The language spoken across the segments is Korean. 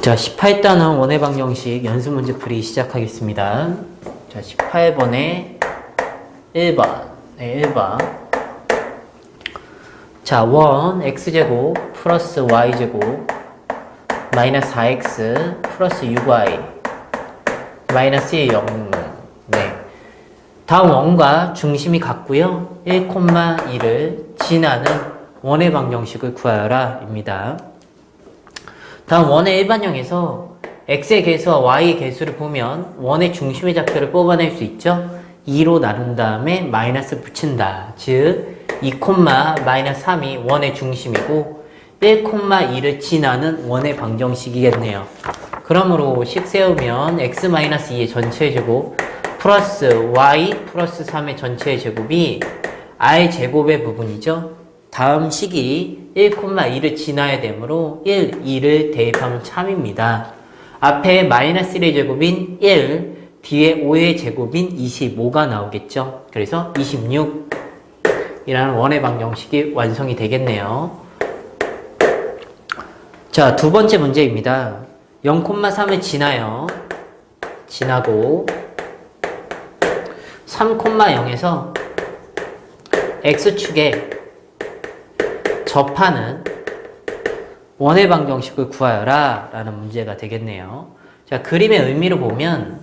자, 18단원 원의 방정식 연습 문제 풀이 시작하겠습니다. 자, 18번에 1번. 네, 1번. 자, 1, x제곱 플러스 y제곱 마이너스 4x 플러스 6y 마이너스 1, 0. 네. 다음 원과 중심이 같고요. 1,2를 지나는 원의 방정식을 구하여라 입니다. 다음 원의 일반형에서 x의 개수와 y의 개수를 보면 원의 중심의 좌표를 뽑아낼 수 있죠. 2로 나눈 다음에 마이너스 붙인다. 즉 2,-3이 원의 중심이고 1,2를 지나는 원의 방정식이겠네요. 그러므로 식 세우면 x-2의 전체 제곱 플러스 y 플러스 3의 전체 제곱이 r 제곱의 부분이죠. 다음 식이 1,2를 지나야 되므로 1, 2를 대입하면 참입니다. 앞에 마이너스 1의 제곱인 1, 뒤에 5의 제곱인 25가 나오겠죠. 그래서 26이라는 원의 방정식이 완성이 되겠네요. 자, 두 번째 문제입니다. 0,3을 지나요. 지나고 3,0에서 x축에 접하는 원의 방정식을 구하여라 라는 문제가 되겠네요. 자, 그림의 의미를 보면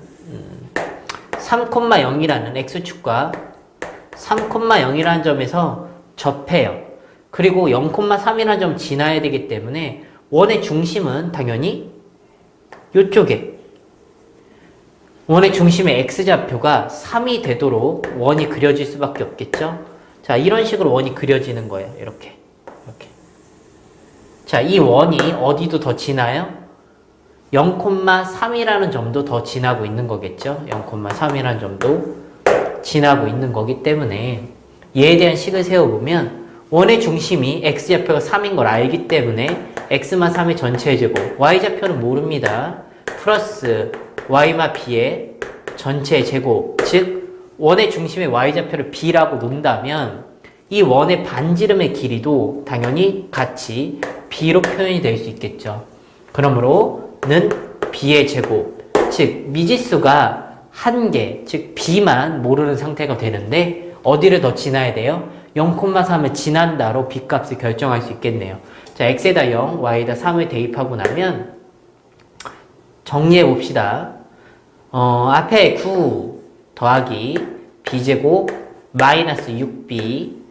3,0이라는 x축과 3,0이라는 점에서 접해요. 그리고 0,3이라는 점 지나야 되기 때문에 원의 중심은 당연히 이쪽에 원의 중심의 x좌표가 3이 되도록 원이 그려질 수밖에 없겠죠. 자, 이런 식으로 원이 그려지는 거예요. 이렇게. 자, 이 원이 어디도 더 지나요? 0,3이라는 점도 더 지나고 있는 거겠죠. 0,3이라는 점도 지나고 있는 거기 때문에 얘에 대한 식을 세워보면 원의 중심이 x좌표가 3인 걸 알기 때문에 x-3의 전체 제곱, y좌표는 모릅니다. 플러스 y-b의 전체 제곱, 즉 원의 중심의 y좌표를 b라고 놓는다면 이 원의 반지름의 길이도 당연히 같이 b로 표현이 될 수 있겠죠. 그러므로 는 b의 제곱, 즉 미지수가 한 개, 즉 b만 모르는 상태가 되는데 어디를 더 지나야 돼요? 0,3을 지난다로 b 값을 결정할 수 있겠네요. 자, x에다 0, y에다 3을 대입하고 나면 정리해 봅시다. 앞에 9 더하기 b제곱 마이너스 6b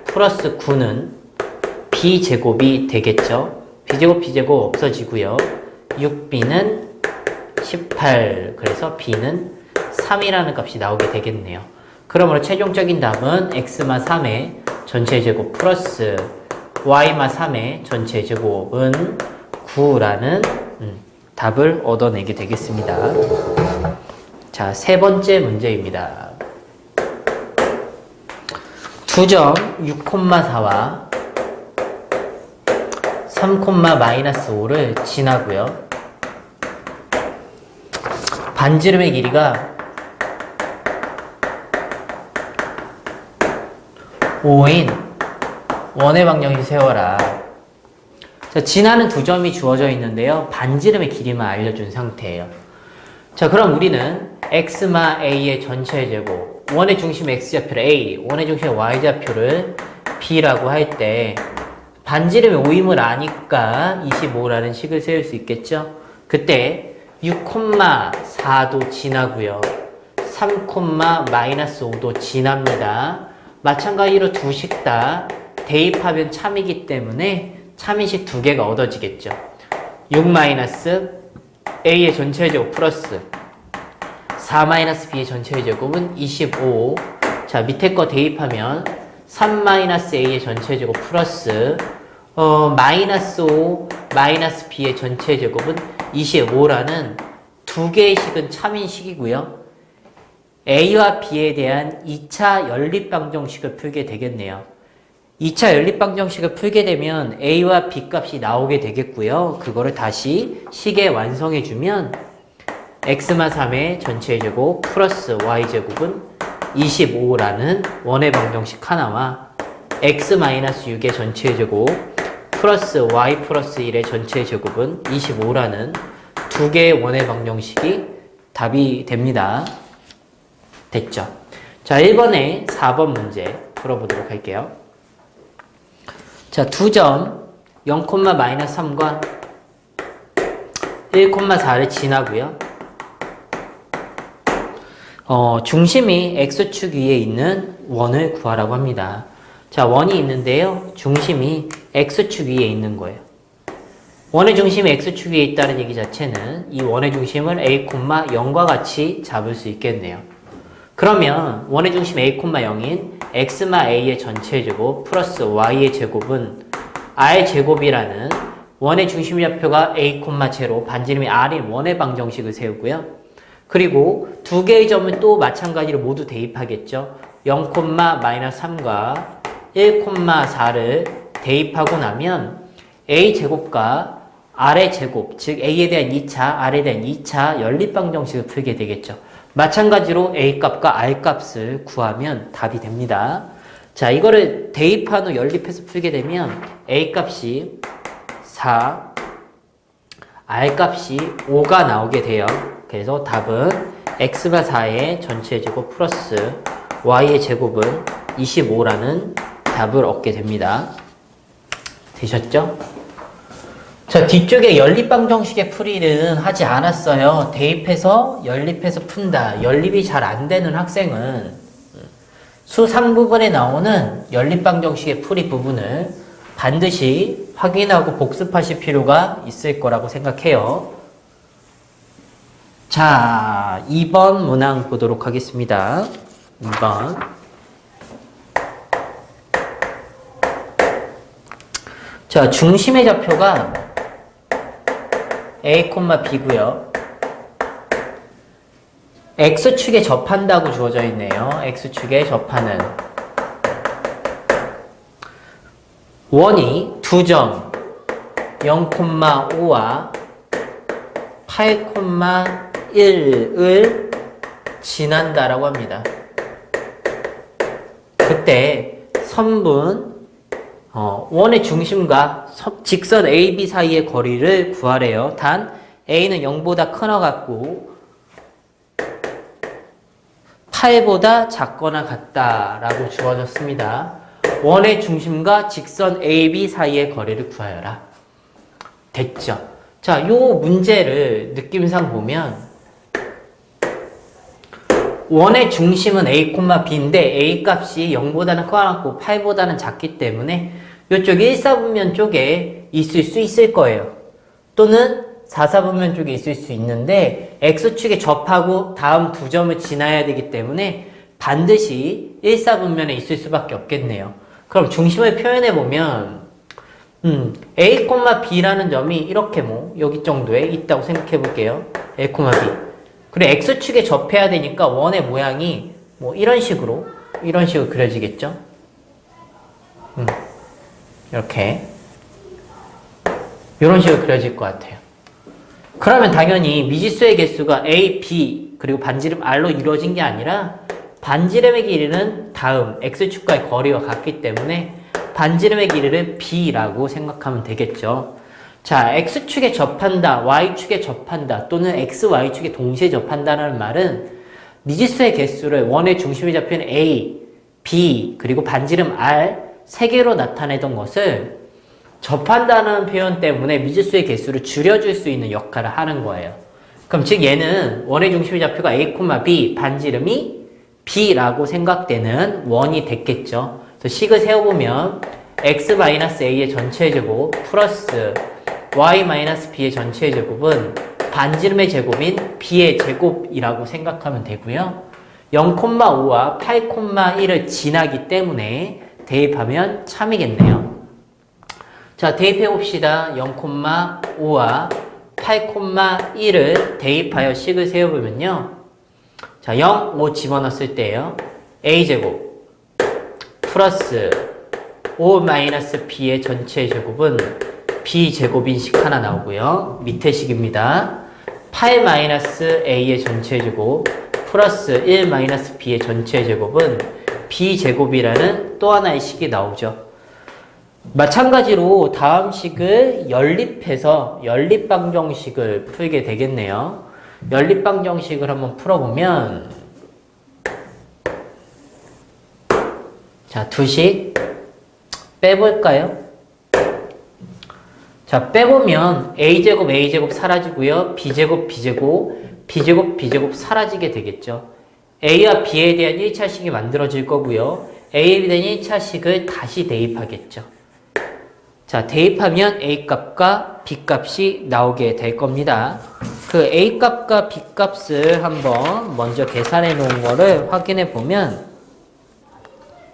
플러스 9는 b제곱이 되겠죠. b제곱 없어지고요. 6b는 18, 그래서 b는 3이라는 값이 나오게 되겠네요. 그러므로 최종적인 답은 x-3의 전체 제곱 플러스 y-3의 전체 제곱은 9라는 답을 얻어내게 되겠습니다. 자, 세 번째 문제입니다. 두 점 6,4와 3,-5를 지나고요. 반지름의 길이가 5인 원의 방정식 세워라. 자, 지나는 두 점이 주어져 있는데요. 반지름의 길이만 알려준 상태예요. 자, 그럼 우리는 x-a의 전체 제곱, 원의 중심 x좌표를 a, 원의 중심 y좌표를 b라고 할 때 반지름의 5임을 아니까 25라는 식을 세울 수 있겠죠. 그때 6,4도 지나고요. 3,-5도 지납니다. 마찬가지로 두 식 다 대입하면 참이기 때문에 참인식 두 개가 얻어지겠죠. 6-a의 전체 제곱 플러스 4-b의 전체 제곱은 25. 자, 밑에 거 대입하면 3-a의 전체 제곱 플러스 마이너스 5 마이너스 b의 전체 제곱은 25라는 두 개의 식은 참인식이고요. a와 b에 대한 2차 연립방정식을 풀게 되겠네요. 2차 연립방정식을 풀게 되면 a와 b 값이 나오게 되겠고요. 그거를 다시 식에 완성해주면 x-3의 전체 제곱 플러스 y제곱은 25라는 원의 방정식 하나와 x-6의 전체 제곱 플러스 y 플러스 1의 전체 제곱은 25라는 두 개의 원의 방정식이 답이 됩니다. 됐죠? 자, 1번에 4번 문제 풀어보도록 할게요. 자, 두 점 0,-3과 1,4를 지나고요. 중심이 x축 위에 있는 원을 구하라고 합니다. 자, 원이 있는데요. 중심이 x축 위에 있는 거예요. 원의 중심이 x축 위에 있다는 얘기 자체는 이 원의 중심을 a,0과 같이 잡을 수 있겠네요. 그러면 원의 중심 a,0인 x마a의 전체 제곱 플러스 y의 제곱은 r 제곱이라는 원의 중심 좌표가 a,0 반지름이 r인 원의 방정식을 세우고요. 그리고 두 개의 점을 또 마찬가지로 모두 대입하겠죠. 0,-3과 1,4를 대입하고 나면 a제곱과 r의 제곱, 즉 a에 대한 2차, r에 대한 2차 연립방정식을 풀게 되겠죠. 마찬가지로 a값과 r값을 구하면 답이 됩니다. 자, 이거를 대입한 후 연립해서 풀게 되면 a값이 4, r값이 5가 나오게 돼요. 그래서 답은 x가 4의 전체 제곱 플러스 y의 제곱은 25라는 답을 얻게 됩니다. 되셨죠? 자, 뒤쪽에 연립방정식의 풀이는 하지 않았어요. 대입해서 연립해서 푼다. 연립이 잘 안 되는 학생은 수 상부분에 나오는 연립방정식의 풀이 부분을 반드시 확인하고 복습하실 필요가 있을 거라고 생각해요. 자, 2번 문항 보도록 하겠습니다. 2번. 자, 중심의 좌표가 a, b고요. x축에 접한다고 주어져 있네요. x축에 접하는 원이 두 점 0,5와 8,1을 지난다라고 합니다. 그때 선분 원의 중심과 직선 AB 사이의 거리를 구하래요. 단 A는 0보다 크나 같고 8보다 작거나 같다라고 주어졌습니다. 원의 중심과 직선 AB 사이의 거리를 구하여라. 됐죠? 자, 요 문제를 느낌상 보면 원의 중심은 a, b인데 a 값이 0보다는 커갖고 8보다는 작기 때문에 이쪽 1사분면 쪽에 있을 수 있을 거예요. 또는 4사분면 쪽에 있을 수 있는데 x축에 접하고 다음 두 점을 지나야 되기 때문에 반드시 1사분면에 있을 수밖에 없겠네요. 그럼 중심을 표현해 보면 a, b라는 점이 이렇게 여기 정도에 있다고 생각해 볼게요. a, b. 그리고 x축에 접해야 되니까 원의 모양이 이런 식으로 그려지겠죠? 이렇게 이런 식으로 그려질 것 같아요. 그러면 당연히 미지수의 개수가 a, b 그리고 반지름 r로 이루어진 게 아니라 반지름의 길이는 다음 x축과의 거리와 같기 때문에 반지름의 길이를 b라고 생각하면 되겠죠. 자, x축에 접한다, y축에 접한다, 또는 x, y축에 동시에 접한다는 말은 미지수의 개수를 원의 중심에 잡히는 a, b, 그리고 반지름 r 세 개로 나타내던 것을 접한다는 표현 때문에 미지수의 개수를 줄여줄 수 있는 역할을 하는 거예요. 그럼 즉 얘는 원의 중심의 좌표가 a, b, 반지름이 b라고 생각되는 원이 됐겠죠. 그래서 식을 세워보면 x-a의 전체 제곱 플러스 y-b의 전체 제곱은 반지름의 제곱인 b의 제곱이라고 생각하면 되고요. 0,5와 8,1을 지나기 때문에 대입하면 참이겠네요. 자, 대입해 봅시다. 0,5와 8,1을 대입하여 식을 세워보면요. 자, 0, 5 집어넣었을 때요. a제곱 플러스 5-b의 전체 제곱은 b제곱인 식 하나 나오고요. 밑에 식입니다. 8-a의 전체 제곱 플러스 1-b의 전체 제곱은 b제곱이라는 또 하나의 식이 나오죠. 마찬가지로 다음 식을 연립해서 연립방정식을 풀게 되겠네요. 연립방정식을 한번 풀어보면 자, 두 식 빼볼까요? 자, 빼보면 a제곱 a제곱 사라지고요. b제곱 b제곱 b제곱 b제곱 사라지게 되겠죠. a와 b에 대한 1차식이 만들어질 거고요. a에 대한 1차식을 다시 대입하겠죠. 자, 대입하면 a 값과 b 값이 나오게 될 겁니다. 그 a 값과 b 값을 한번 먼저 계산해 놓은 거를 확인해 보면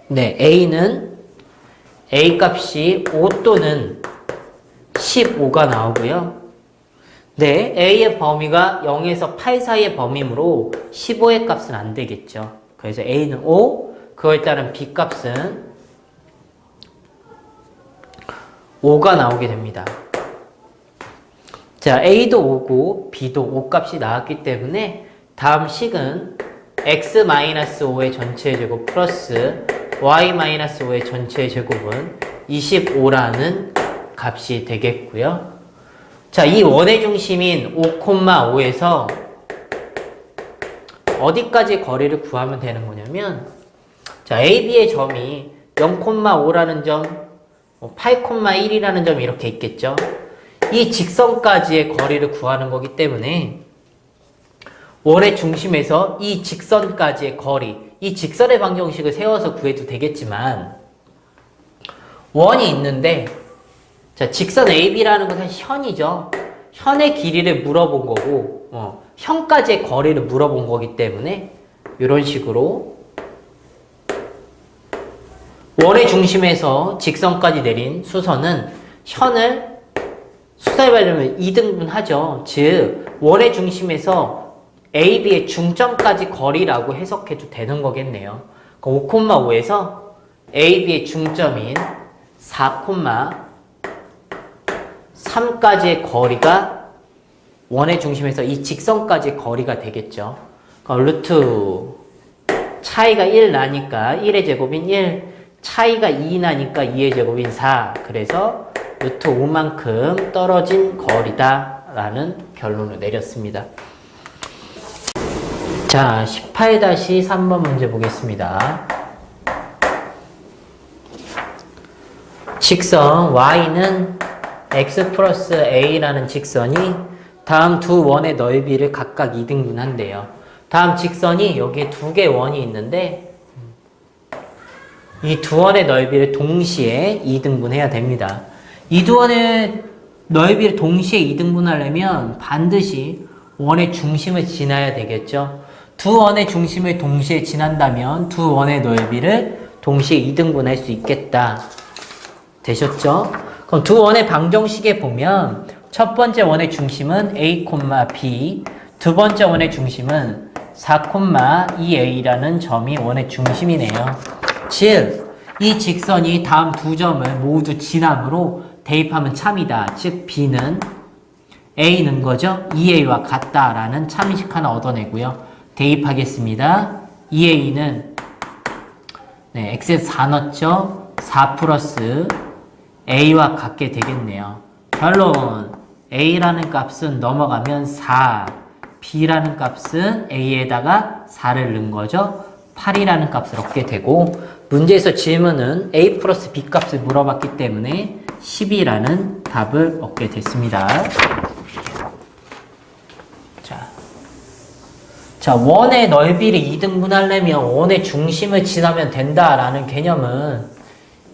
네, a는 a 값이 5 또는 15가 나오고요. 네, a의 범위가 0에서 8 사이의 범위므로 15의 값은 안 되겠죠. 그래서 a는 5, 그거에 따른 b 값은 5가 나오게 됩니다. 자, a도 5고 b도 5 값이 나왔기 때문에 다음 식은 x-5의 전체 제곱 플러스 y-5의 전체 제곱은 25라는 값이 되겠고요. 자, 이 원의 중심인 5,5에서 어디까지 거리를 구하면 되는 거냐면 자, AB의 점이 0,5라는 점, 8,1이라는 점이 이렇게 있겠죠. 이 직선까지의 거리를 구하는 거기 때문에 원의 중심에서 이 직선까지의 거리, 이 직선의 방정식을 세워서 구해도 되겠지만 원이 있는데 자, 직선 AB라는 것은 현이죠. 현의 길이를 물어본 거고 현까지의 거리를 물어본 거기 때문에 이런 식으로 원의 중심에서 직선까지 내린 수선은 현을 수사해보려면 2등분하죠. 즉 원의 중심에서 AB의 중점까지 거리라고 해석해도 되는 거겠네요. 5,5에서 AB의 중점인 4,3까지의 거리가 원의 중심에서 이 직선까지 거리가 되겠죠. 루트 차이가 1 나니까 1의 제곱인 1, 차이가 2 나니까 2의 제곱인 4. 그래서 루트 5만큼 떨어진 거리다 라는 결론을 내렸습니다. 자, 18-3번 문제 보겠습니다. 직선 y는 x 플러스 a라는 직선이 다음 두 원의 넓이를 각각 2등분한대요. 다음 직선이 여기에 두 개의 원이 있는데 이 두 원의 넓이를 동시에 2등분해야 됩니다. 이 두 원의 넓이를 동시에 2등분하려면 반드시 원의 중심을 지나야 되겠죠. 두 원의 중심을 동시에 지난다면 두 원의 넓이를 동시에 2등분할 수 있겠다. 되셨죠? 그럼 두 원의 방정식에 보면 첫 번째 원의 중심은 a, b, 두 번째 원의 중심은 4,2a라는 점이 원의 중심이네요. 즉, 이 직선이 다음 두 점을 모두 지남으로 대입하면 참이다. 즉, b는 a는 거죠. 2a와 같다라는 참인식 하나 얻어내고요. 대입하겠습니다. 2a는 네, x에서 4 넣었죠. 4 플러스 a와 같게 되겠네요. 결론 a라는 값은 넘어가면 4, b라는 값은 a에다가 4를 넣은 거죠. 8이라는 값을 얻게 되고 문제에서 질문은 a 플러스 b 값을 물어봤기 때문에 10이라는 답을 얻게 됐습니다. 자, 원의 넓이를 2등분하려면 원의 중심을 지나면 된다라는 개념은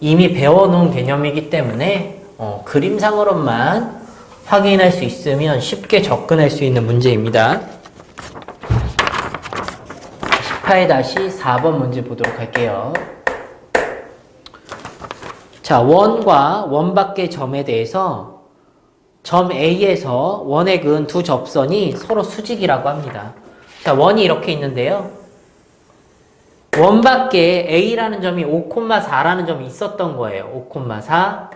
이미 배워놓은 개념이기 때문에 그림상으로만 확인할 수 있으면 쉽게 접근할 수 있는 문제입니다. 18-4번 문제 보도록 할게요. 자, 원과 원 밖의 점에 대해서 점 A에서 원에 그은 두 접선이 서로 수직이라고 합니다. 자, 원이 이렇게 있는데요. 원 밖에 A라는 점이 5,4라는 점이 있었던 거예요. 5,4.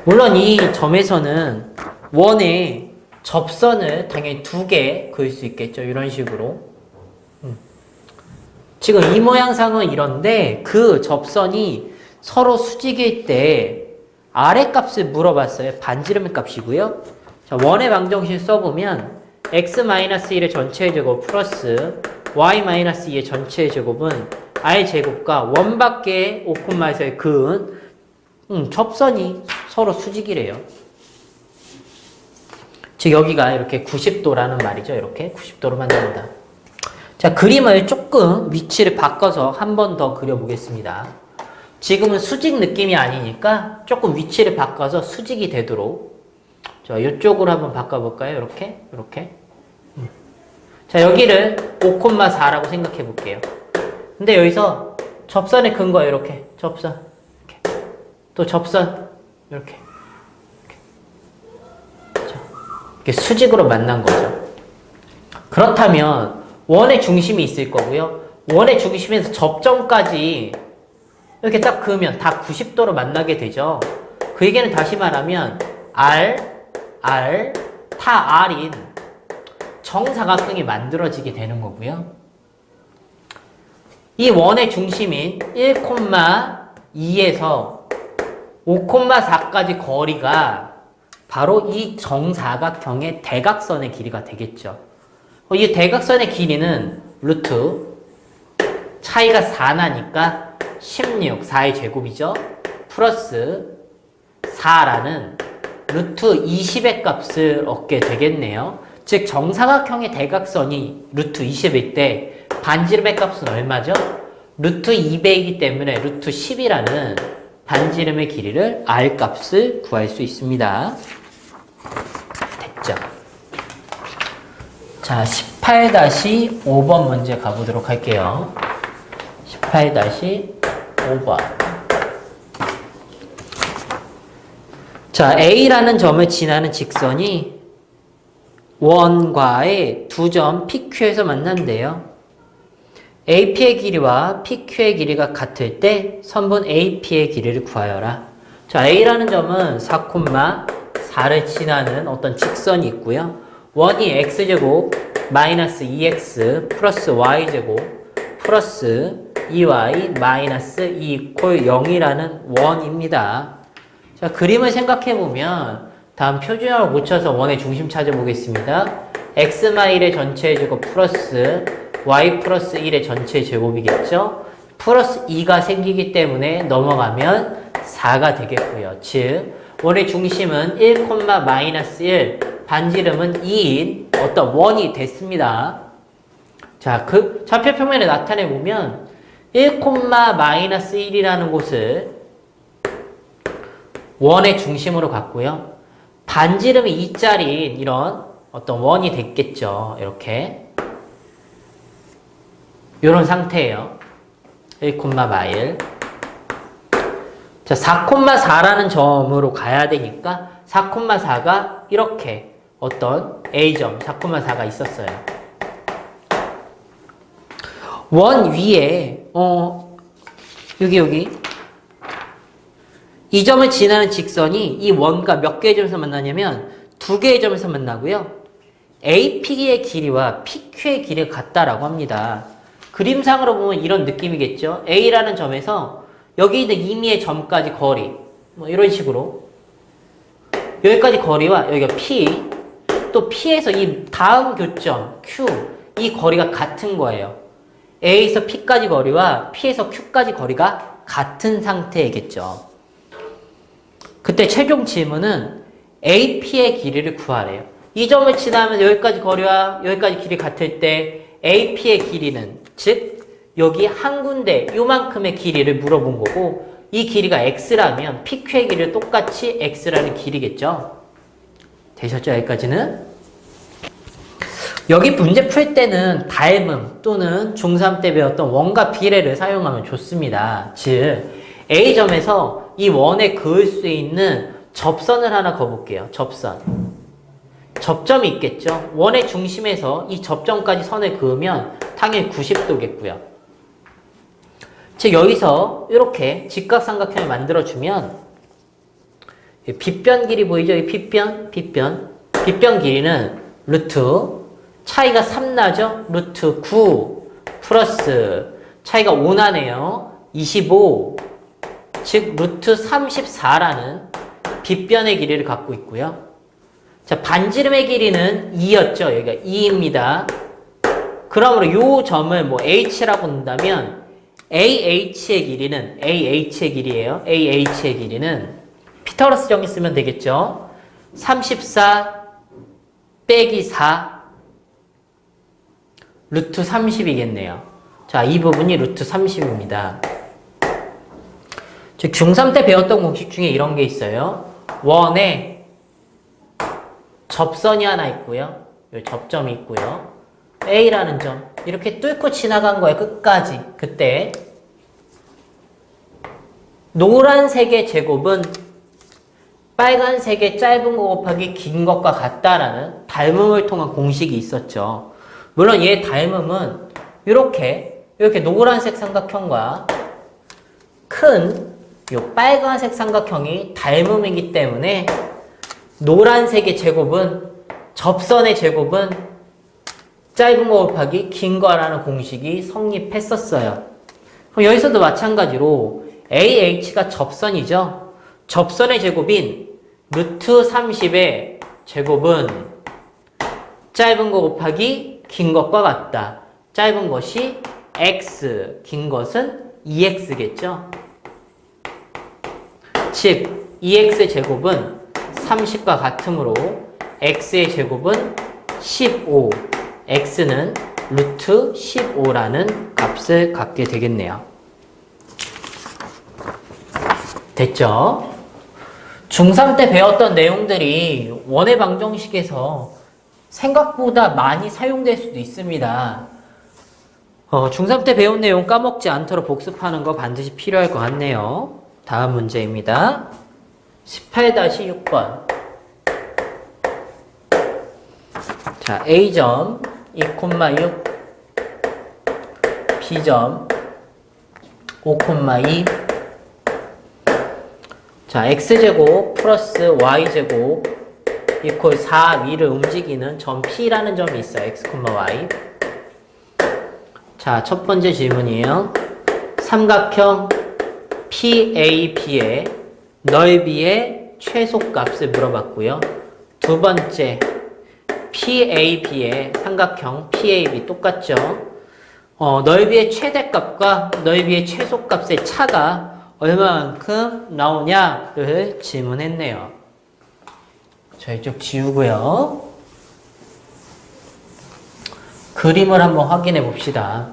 물론 이 점에서는 원에 접선을 당연히 두 개 그을 수 있겠죠. 이런 식으로. 지금 이 모양상은 이런데 그 접선이 서로 수직일 때 아래 값을 물어봤어요. 반지름의 값이고요. 자, 원의 방정식 써보면 x-1의 전체의 제곱 플러스 y-2의 전체의 제곱은 r의 제곱과 원밖에 5,에서의 그은 접선이 서로 수직이래요. 즉 여기가 이렇게 90도라는 말이죠. 이렇게 90도로 만듭니다. 자, 그림을 조금 위치를 바꿔서 한 번 더 그려보겠습니다. 지금은 수직 느낌이 아니니까 조금 위치를 바꿔서 수직이 되도록 자, 이쪽으로 한번 바꿔볼까요? 이렇게. 자, 여기를 5,4라고 생각해 볼게요. 근데 여기서 접선의 근거 이렇게 접선 이렇게 또 접선 이렇게 이렇게 수직으로 만난 거죠. 그렇다면 원의 중심이 있을 거고요. 원의 중심에서 접점까지 이렇게 딱 그으면 다 90도로 만나게 되죠. 그 얘기는 다시 말하면 타 R인 정사각형이 만들어지게 되는 거고요. 이 원의 중심인 1,2에서 5,4까지 거리가 바로 이 정사각형의 대각선의 길이가 되겠죠. 이 대각선의 길이는 루트 차이가 4나니까 16, 4의 제곱이죠. 플러스 4라는 루트 20의 값을 얻게 되겠네요. 즉 정사각형의 대각선이 루트 20일 때 반지름의 값은 얼마죠? 루트 200이기 때문에 루트 10이라는 반지름의 길이를 R 값을 구할 수 있습니다. 됐죠? 자, 18-5번 문제 가보도록 할게요. 18-5번. 자, A라는 점을 지나는 직선이 원과의 두 점 PQ에서 만난대요. AP의 길이와 PQ의 길이가 같을 때 선분 AP의 길이를 구하여라. 자, A라는 점은 4,4를 지나는 어떤 직선이 있고요. 원이 x제곱 마이너스 2x 플러스 y제곱 플러스 2y 마이너스 2 이퀄 0이라는 원입니다. 자, 그림을 생각해보면 다음 표준형을 고쳐서 원의 중심 찾아보겠습니다. x-1의 전체의 제곱 플러스 y 플러스 1의 전체의 제곱이겠죠. 플러스 2가 생기기 때문에 넘어가면 4가 되겠고요. 즉 원의 중심은 1,-1 반지름은 2인 어떤 원이 됐습니다. 자, 그 좌표 평면에 나타내보면 1,-1이라는 곳을 원의 중심으로 갖고요. 반지름이 2짜리인 이런 어떤 원이 됐겠죠. 이렇게. 이런 상태예요. 1,1. 자, 4,4라는 점으로 가야 되니까 4,4가 이렇게 어떤 A점 4,4가 있었어요. 원 위에 여기 이 점을 지나는 직선이 이 원과 몇 개의 점에서 만나냐면 두 개의 점에서 만나고요. AP의 길이와 PQ의 길이가 같다라고 합니다. 그림상으로 보면 이런 느낌이겠죠. A라는 점에서 여기 있는 임의의 점까지 거리 뭐 이런 식으로 여기까지 거리와 여기가 P 또 P에서 이 다음 교점 Q 이 거리가 같은 거예요. A에서 P까지 거리와 P에서 Q까지 거리가 같은 상태이겠죠. 그때 최종 질문은 AP의 길이를 구하래요. 이 점을 지나면 여기까지 거리와 여기까지 길이 같을 때 AP의 길이는 즉 여기 한 군데 요만큼의 길이를 물어본 거고 이 길이가 X라면 PQ의 길이를 똑같이 X라는 길이겠죠. 되셨죠? 여기까지는? 여기 문제 풀 때는 닮음 또는 중3 때 배웠던 원과 비례를 사용하면 좋습니다. 즉 A점에서 이 원에 그을 수 있는 접선을 하나 그어볼게요. 접선. 접점이 있겠죠. 원의 중심에서 이 접점까지 선을 그으면 당연히 90도겠고요. 즉 여기서 이렇게 직각삼각형을 만들어주면 빗변 길이 보이죠? 이 빗변 길이는 루트 차이가 3 나죠? 루트 9 플러스 차이가 5 나네요. 25, 즉 루트 34라는 빗변의 길이를 갖고 있고요. 자, 반지름의 길이는 2였죠. 여기가 2입니다. 그러므로 요 점을 뭐 h라고 본다면 AH의 길이는 AH의 길이에요. AH의 길이는 피타고라스 정리 쓰면 되겠죠. 34 빼기 4 루트 30이겠네요. 자, 이 부분이 루트 30입니다. 즉 중3 때 배웠던 공식 중에 이런 게 있어요. 원에 접선이 하나 있고요. 요 접점이 있고요. A라는 점 이렇게 뚫고 지나간 거예요. 끝까지. 그때 노란색의 제곱은 빨간색의 짧은 거 곱하기 긴 것과 같다라는 닮음을 통한 공식이 있었죠. 물론 얘 닮음은 이렇게 노란색 삼각형과 큰 요 빨간색 삼각형이 닮음이기 때문에 노란색의 제곱은 접선의 제곱은 짧은 거 곱하기 긴 거라는 공식이 성립했었어요. 그럼 여기서도 마찬가지로 AH가 접선이죠. 접선의 제곱인 루트 30의 제곱은 짧은 거 곱하기 긴 것과 같다. 짧은 것이 x, 긴 것은 2x겠죠. 즉 2x 제곱은 30과 같으므로 x의 제곱은 15, x는 루트 15라는 값을 갖게 되겠네요. 됐죠? 중3 때 배웠던 내용들이 원의 방정식에서 생각보다 많이 사용될 수도 있습니다. 중3 때 배운 내용 까먹지 않도록 복습하는 거 반드시 필요할 것 같네요. 다음 문제입니다. 18-6번. 자, A점 2,6, B점 5,2. 자, X제곱 플러스 Y제곱 이퀄 4 위를 움직이는 점 P라는 점이 있어요. X, Y. 자, 첫 번째 질문이에요. 삼각형 PAB의 넓이의 최소값을 물어봤고요. 두 번째, PAB의 삼각형 PAB 똑같죠? 넓이의 최대값과 넓이의 최소값의 차가 얼마만큼 나오냐를 질문했네요. 자, 이쪽 지우고요. 그림을 한번 확인해 봅시다.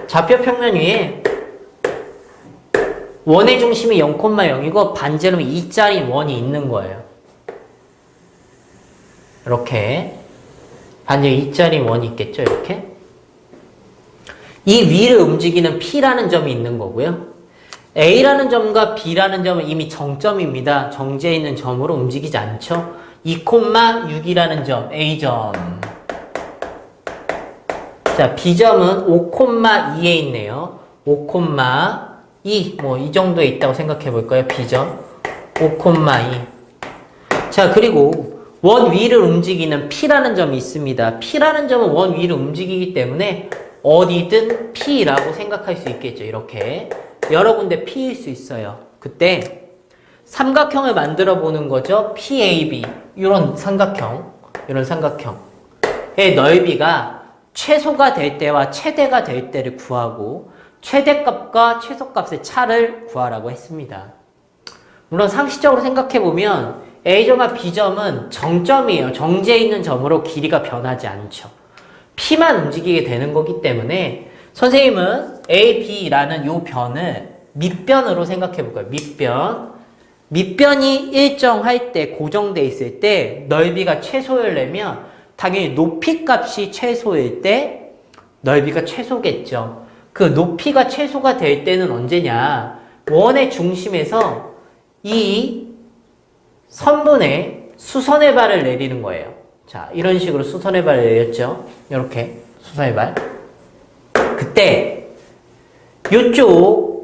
좌표 평면 위에 원의 중심이 0,0이고 반지름이 2짜리 원이 있는 거예요. 이렇게 반지름 2짜리 원이 있겠죠. 이렇게 이 위를 움직이는 P라는 점이 있는 거고요. A라는 점과 B라는 점은 이미 정점입니다. 정지해 있는 점으로 움직이지 않죠. 2,6이라는 점 A점. 자, B점은 5,2에 있네요. 5,2 뭐 이 정도에 있다고 생각해 볼까요? B점 5,2. 자, 그리고 원 위를 움직이는 P라는 점이 있습니다. P라는 점은 원 위를 움직이기 때문에 어디든 P라고 생각할 수 있겠죠. 이렇게 여러 군데 P일 수 있어요. 그때 삼각형을 만들어 보는 거죠. PAB 이런 삼각형의 넓이가 최소가 될 때와 최대가 될 때를 구하고 최대값과 최소값의 차를 구하라고 했습니다. 물론 상식적으로 생각해보면 A점과 B점은 정점이에요. 정지해 있는 점으로 길이가 변하지 않죠. P만 움직이게 되는 거기 때문에 선생님은 A, B라는 요 변을 밑변으로 생각해볼까요? 밑변이 일정할 때, 고정돼 있을 때 넓이가 최소이려면 당연히 높이 값이 최소일 때 넓이가 최소겠죠. 그 높이가 최소가 될 때는 언제냐? 원의 중심에서 이 선분의 수선의 발을 내리는 거예요. 자, 이런 식으로 수선의 발을 내렸죠. 이렇게 수선의 발. 그때 이쪽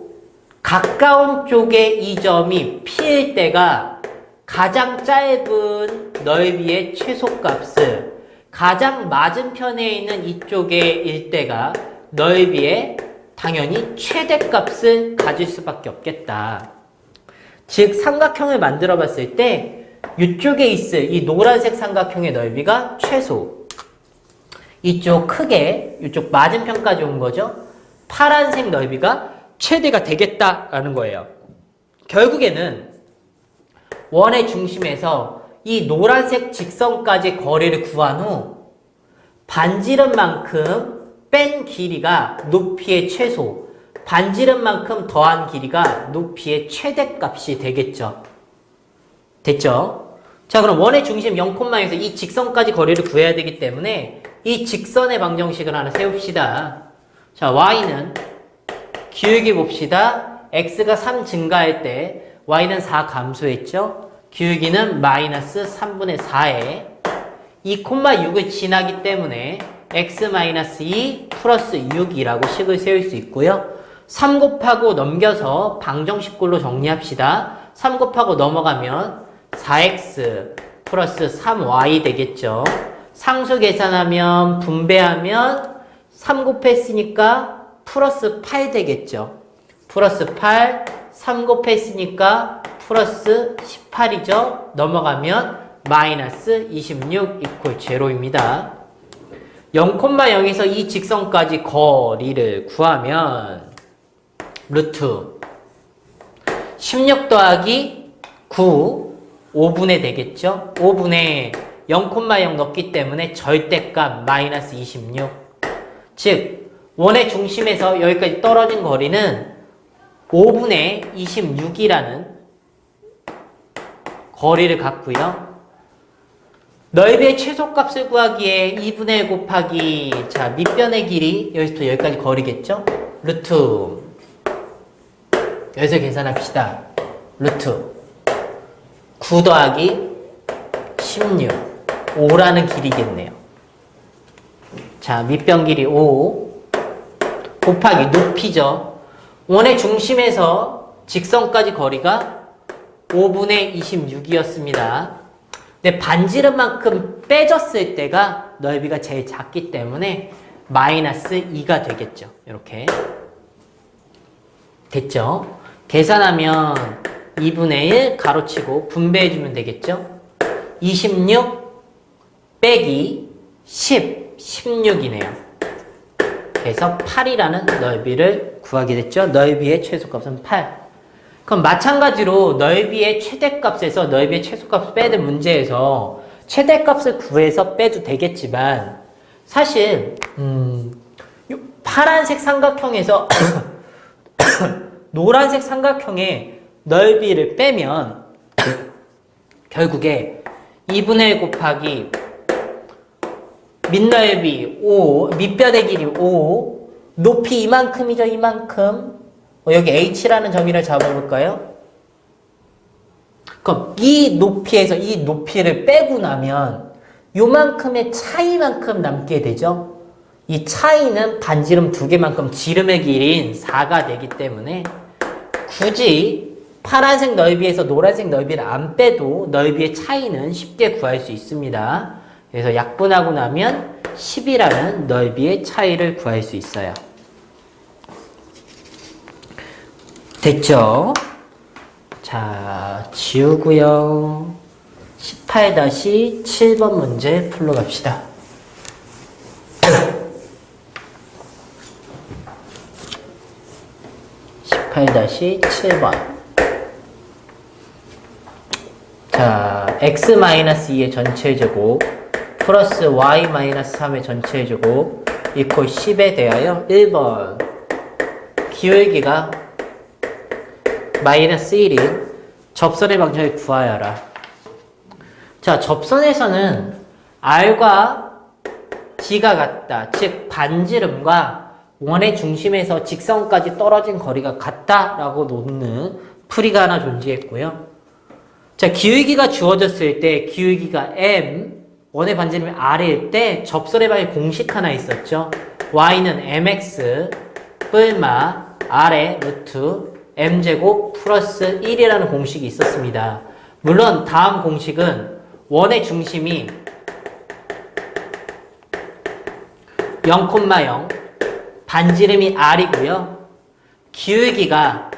가까운 쪽에 이 점이 P일 때가 가장 짧은 넓이의 최소값을 가장 맞은편에 있는 이쪽의 일대가 넓이의 당연히 최대값을 가질 수밖에 없겠다. 즉 삼각형을 만들어 봤을 때 이쪽에 있을 이 노란색 삼각형의 넓이가 최소, 이쪽 크게 이쪽 맞은편까지 온 거죠. 파란색 넓이가 최대가 되겠다라는 거예요. 결국에는 원의 중심에서 이 노란색 직선까지 거리를 구한 후 반지름 만큼 뺀 길이가 높이의 최소, 반지름 만큼 더한 길이가 높이의 최대값이 되겠죠. 됐죠? 자, 그럼 원의 중심 0,0에서 이 직선까지 거리를 구해야 되기 때문에 이 직선의 방정식을 하나 세웁시다. 자, y는 기울기 봅시다. x가 3 증가할 때 y는 4 감소했죠? 기울기는 마이너스 3분의 4에 2,6을 지나기 때문에 x-2 플러스 6이라고 식을 세울 수 있고요. 3 곱하고 넘겨서 방정식꼴로 정리합시다. 3 곱하고 넘어가면 4x 플러스 3y 되겠죠. 상수 계산하면 분배하면 3 곱했으니까 플러스 8 되겠죠. 플러스 8, 3 곱했으니까 플러스 18이죠. 넘어가면 마이너스 26 이퀄 제로입니다. 0,0에서 이 직선까지 거리를 구하면 루트 16 더하기 9, 5분의 되겠죠. 5분의 0,0 넣기 때문에 절대값 마이너스 26. 즉 원의 중심에서 여기까지 떨어진 거리는 5분의 26이라는 거리를 갖고요. 넓이의 최소값을 구하기에 2분의 1 곱하기 자 밑변의 길이 여기서부터 여기까지 거리겠죠. 루트 여기서 계산합시다. 루트 9 더하기 16 5라는 길이겠네요. 자 밑변 길이 5 곱하기 높이죠. 원의 중심에서 직선까지 거리가 5분의 26이었습니다. 근데 반지름만큼 빼졌을 때가 넓이가 제일 작기 때문에 마이너스 2가 되겠죠. 이렇게 됐죠? 계산하면 2분의 1 가로치고 분배해주면 되겠죠? 26 빼기 10, 16이네요. 그래서 8이라는 넓이를 구하게 됐죠? 넓이의 최소값은 8. 그럼 마찬가지로 넓이의 최대값에서 넓이의 최소값을 빼는 문제에서 최대값을 구해서 빼도 되겠지만 사실 파란색 삼각형에서 노란색 삼각형의 넓이를 빼면 결국에 2분의 1 곱하기 밑넓이 5, 밑변의 길이 5, 높이 이만큼이죠, 이만큼. 여기 h라는 점이를 잡아볼까요? 그럼 이 높이에서 이 높이를 빼고 나면 요만큼의 차이만큼 남게 되죠. 이 차이는 반지름 2개만큼 지름의 길이인 4가 되기 때문에 굳이 파란색 넓이에서 노란색 넓이를 안 빼도 넓이의 차이는 쉽게 구할 수 있습니다. 그래서 약분하고 나면 10이라는 넓이의 차이를 구할 수 있어요. 됐죠? 자, 지우고요. 18-7번 문제 풀러 갑시다. 18-7번. 자, x-2의 전체 제곱 플러스 y-3의 전체 제곱 이퀄 10에 대하여 1번 기울기가 마이너스 1인 접선의 방정을 구하여라. 자, 접선에서는 r과 g가 같다. 즉 반지름과 원의 중심에서 직선까지 떨어진 거리가 같다라고 놓는 풀이가 하나 존재했고요. 자, 기울기가 주어졌을 때 기울기가 m, 원의 반지름이 r일 때 접선의 방의 공식 하나 있었죠. y는 mx 뿔마 r의 루트 m제곱 플러스 1이라는 공식이 있었습니다. 물론 다음 공식은 원의 중심이 0,0 반지름이 r이고요. 기울기가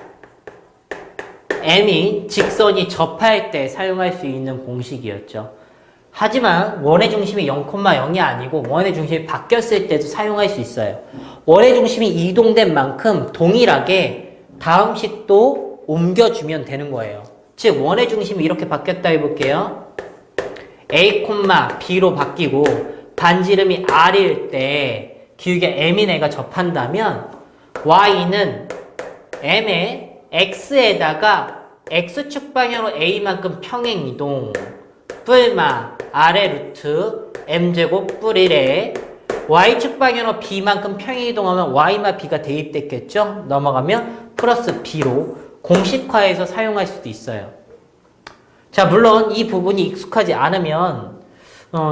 m이 직선이 접할 때 사용할 수 있는 공식이었죠. 하지만 원의 중심이 0,0이 아니고 원의 중심이 바뀌었을 때도 사용할 수 있어요. 원의 중심이 이동된 만큼 동일하게 다음 식도 옮겨주면 되는 거예요. 즉 원의 중심이 이렇게 바뀌었다 해볼게요. A, B로 바뀌고 반지름이 R일 때 기울기가 M인 애가 접한다면 Y는 M의 X에다가 X축 방향으로 A만큼 평행이동 뿔마 아래 루트 M제곱 뿔 1에 Y축 방향으로 B만큼 평행이동하면 Y마 B가 대입됐겠죠? 넘어가면 플러스 B로 공식화해서 사용할 수도 있어요. 자, 물론 이 부분이 익숙하지 않으면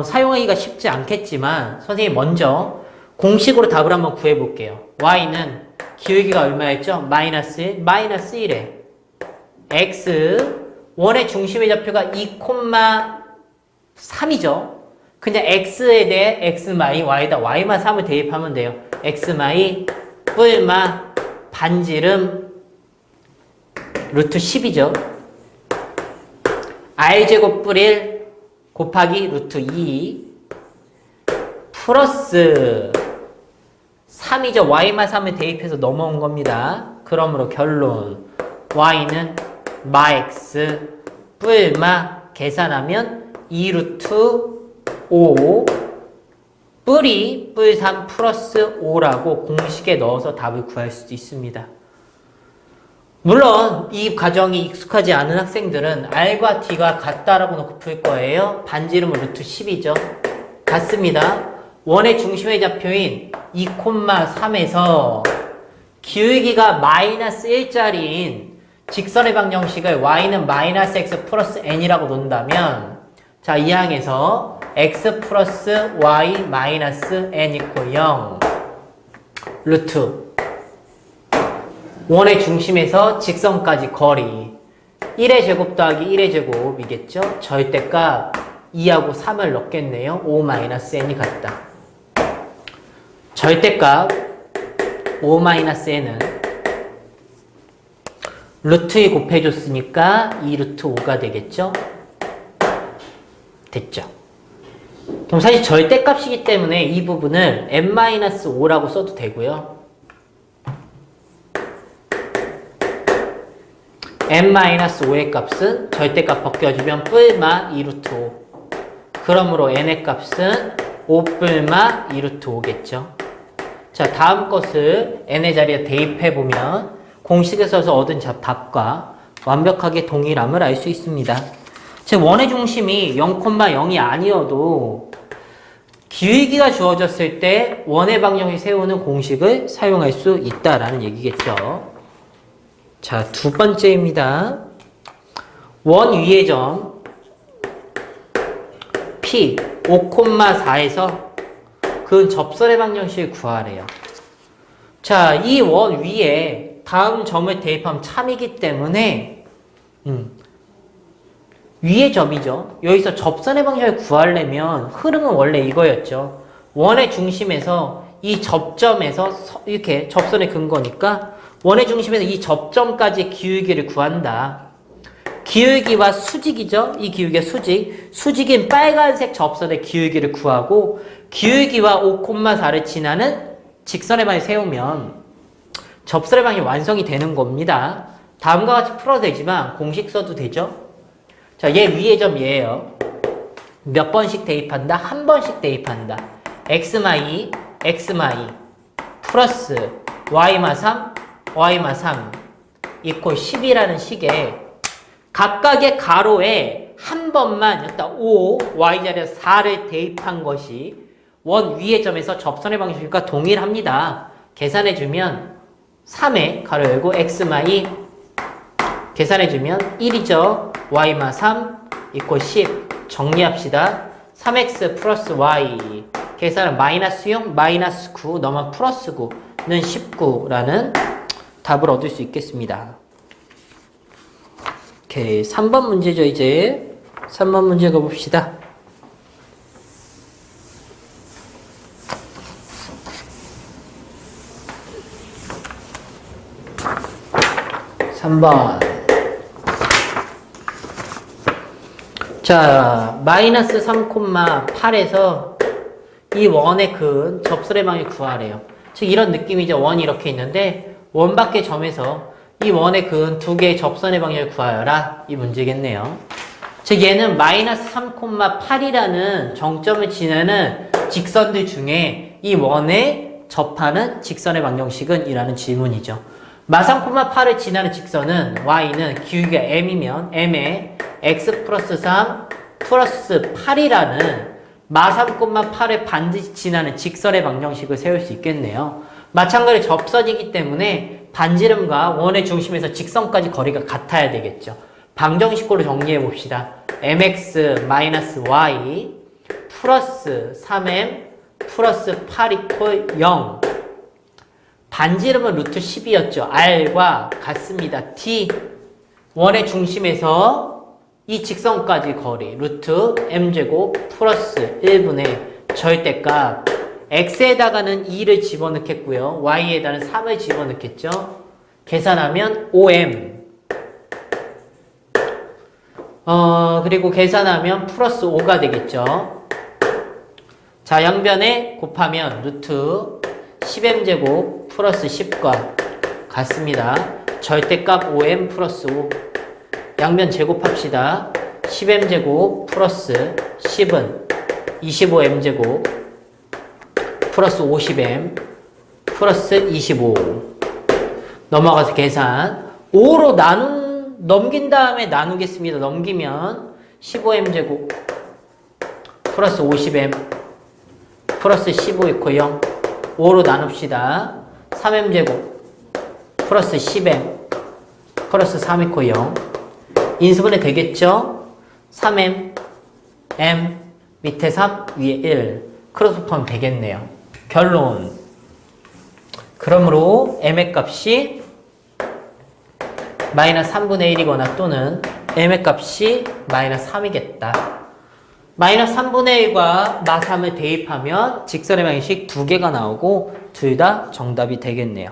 사용하기가 쉽지 않겠지만 선생님이 먼저 공식으로 답을 한번 구해볼게요. Y는 기울기가 얼마였죠? 마이너스 1, 마이너스 1에 X 원의 중심의 좌표가 2,3이죠. 그냥 X에 대해 X마이 Y다 Y마 3을 대입하면 돼요. X마이 뿔마 반지름 루트 10이죠. R제곱 뿔 1 곱하기 루트 2 플러스 3이죠. Y마 3을 대입해서 넘어온 겁니다. 그러므로 결론 Y는 마 X 뿔마 계산하면 2루트 5 뿔이 뿔 3 플러스 5라고 공식에 넣어서 답을 구할 수도 있습니다. 물론 이 과정이 익숙하지 않은 학생들은 R과 T가 같다라고 놓고 풀 거예요. 반지름은 루트 10이죠. 같습니다. 원의 중심의 좌표인 2,3에서 기울기가 마이너스 1짜리인 직선의 방정식을 y는 마이너스 x 플러스 n이라고 놓는다면 자, 이 항에서 x 플러스 y 마이너스 n 이퀄 0 루트 원의 중심에서 직선까지 거리 1의 제곱 더하기 1의 제곱이겠죠? 절대값 2하고 3을 넣겠네요. 5 마이너스 n이 같다. 절대값 5 마이너스 n은 루트 2 곱해줬으니까 2 루트 5가 되겠죠? 됐죠? 그럼 사실 절대값이기 때문에 이 부분을 n-5라고 써도 되고요. n-5의 값은 절대값 벗겨주면 뿔마 2 루트 5. 그러므로 n의 값은 5 뿔마 2 루트 5겠죠? 자, 다음 것을 n의 자리에 대입해보면 공식에 써서 얻은 답과 완벽하게 동일함을 알 수 있습니다. 즉 원의 중심이 0,0이 아니어도 기울기가 주어졌을 때 원의 방정식 세우는 공식을 사용할 수 있다라는 얘기겠죠. 자, 두 번째입니다. 원 위의 점 P 5,4에서 그 접선의 방정식을 구하래요. 자, 이 원 위에 다음 점을 대입하면 참이기 때문에 위의 점이죠. 여기서 접선의 방정식을 구하려면 흐름은 원래 이거였죠. 원의 중심에서 이 접점에서 이렇게 접선의 근거니까 원의 중심에서 이 접점까지 기울기를 구한다. 기울기와 수직이죠. 이 기울기가 수직. 수직인 빨간색 접선의 기울기를 구하고 기울기와 5,4를 지나는 직선의 방을 세우면 접선의 방이 완성이 되는 겁니다. 다음과 같이 풀어도 되지만 공식 써도 되죠. 자, 얘 위의 점 얘예요. 몇 번씩 대입한다? 한 번씩 대입한다. x마2, x마2 플러스 y마3, y마3 이퀄 10이라는 식에 각각의 가로에 한 번만 여기다 5, y자리에 4를 대입한 것이 원 위의 점에서 접선의 방식과 동일합니다. 계산해주면 3에 가로 열고 x마2 계산해주면 1이죠. y마 3 이퀄 10 정리합시다. 3x 플러스 y 계산은 마이너스 0 마이너스 9 넘어 플러스 9는 19라는 답을 얻을 수 있겠습니다. 오케이, 3번 문제죠. 이제 3번 문제 가봅시다. 3번. 자, 마이너스 3,8에서 이 원의 근 접선의 방향을 구하래요. 즉 이런 느낌이죠. 원이 이렇게 있는데 원 밖의 점에서 이 원의 근 두 개의 접선의 방향을 구하여라. 이 문제겠네요. 즉 얘는 마이너스 3,8이라는 정점을 지나는 직선들 중에 이 원에 접하는 직선의 방정식은? 이라는 질문이죠. 마 3,8을 지나는 직선은 y는 기울기가 m이면 m에 x 플러스 3 플러스 8이라는 마 3,8을 반드시 지나는 직선의 방정식을 세울 수 있겠네요. 마찬가지로 접선이기 때문에 반지름과 원의 중심에서 직선까지 거리가 같아야 되겠죠. 방정식으로 정리해 봅시다. mx-y 플러스 3m 플러스 8 이퀄 0. 반지름은 루트 10이었죠. r과 같습니다. t 원의 중심에서 이 직선까지 거리 루트 m제곱 플러스 1분의 절대값 x에다가는 2를 집어넣겠고요. y에다가는 3을 집어넣겠죠. 계산하면 5m 그리고 계산하면 플러스 5가 되겠죠. 자, 양변에 곱하면 루트 10m제곱 플러스 10과 같습니다. 절대값 5m 플러스 5. 양변 제곱합시다. 10m제곱 플러스 10은 25m제곱 플러스 50m 플러스 25. 넘어가서 계산. 5로 넘긴 다음에 나누겠습니다. 넘기면 15m제곱 플러스 50m 플러스 15 이퀄 0. 5로 나눕시다. 3m제곱 플러스 10m 플러스 3 이퀄 0. 인수분해 되겠죠? 3m m 밑에 3 위에 1 크로스오프하면 되겠네요. 결론. 그러므로 m의 값이 마이너스 3분의 1이거나 또는 m의 값이 마이너스 3이겠다. 마이너스 3분의 1과 마 3을 대입하면 직선의 방정식 두 개가 나오고 둘 다 정답이 되겠네요.